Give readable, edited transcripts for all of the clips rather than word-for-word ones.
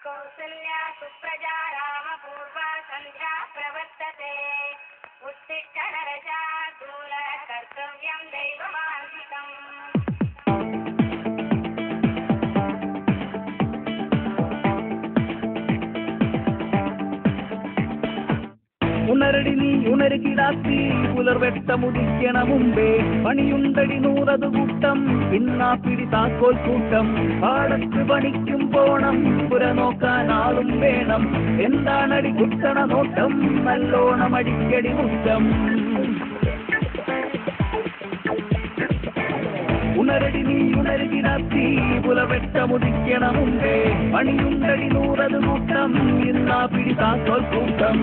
कौसल्या सुप्रजा रामपूर्वा सन्ध्या प्रवर्तते उत्तिष्ठ नरशार्दूल कर्तव्यं दैवमान्वितम् ഉണരടി നീ ഉണരുകിടാത്തി പുലർവെട്ടമുദിക്കണ മുമ്പേ പണിയുണ്ടടി 100 കൂട്ടം ഇന്നാ പിടി താക്കോൽ കൂട്ടം പാടത്ത് പണിക്കും പോണം പുര നോക്കാൻ ആളും വേണം എന്താണടി കുത്തണ നോട്ടം നല്ലോണം അടിക്കടി മുറ്റം ഉണരടി നീ ഉണരുകിടാത്തി പുലർവെട്ടമുദിക്കണ മുമ്പേ പണിയുണ്ടടി 100 കൂട്ടം ഇന്നാ പിടി താക്കോൽ കൂട്ടം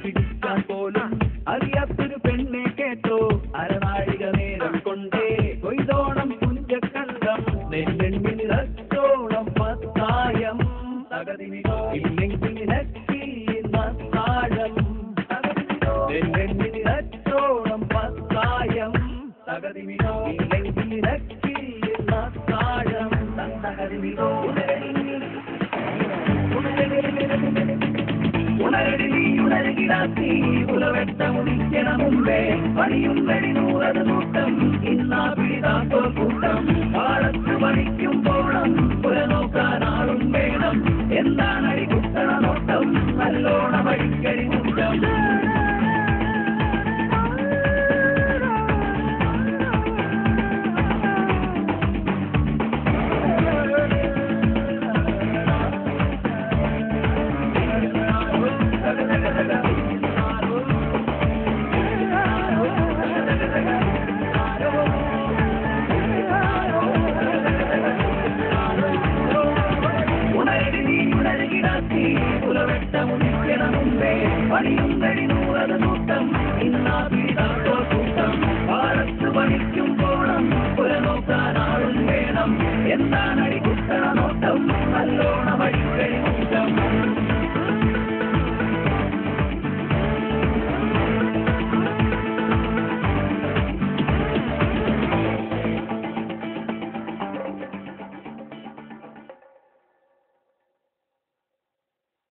പിടിക്കാൻ പോലും അറിയാത്തൊരു പെണ്ണെ കേട്ടോ അരനാഴിക നേരം കൊണ്ടേ കൊയ്തോണം കുഞ്ചക്കണ്ടം നെല്ലെണ്ണിന് റച്ചോണം പത്തായം തകതിനിടോ ഇല്ലെങ്കിൽ നക്കാഴം നെല്ലെണ്ണിന് റച്ചോണം പത്തായം തകതിനിടോ ഇല്ലെങ്കിൽ നക്കാഴം തകതിനിടോ ഉണരുകിടാത്തി പുലവെട്ടമുദിക്കണ മുമ്പേ പണിയുണ്ടടി 100 കൂട്ടം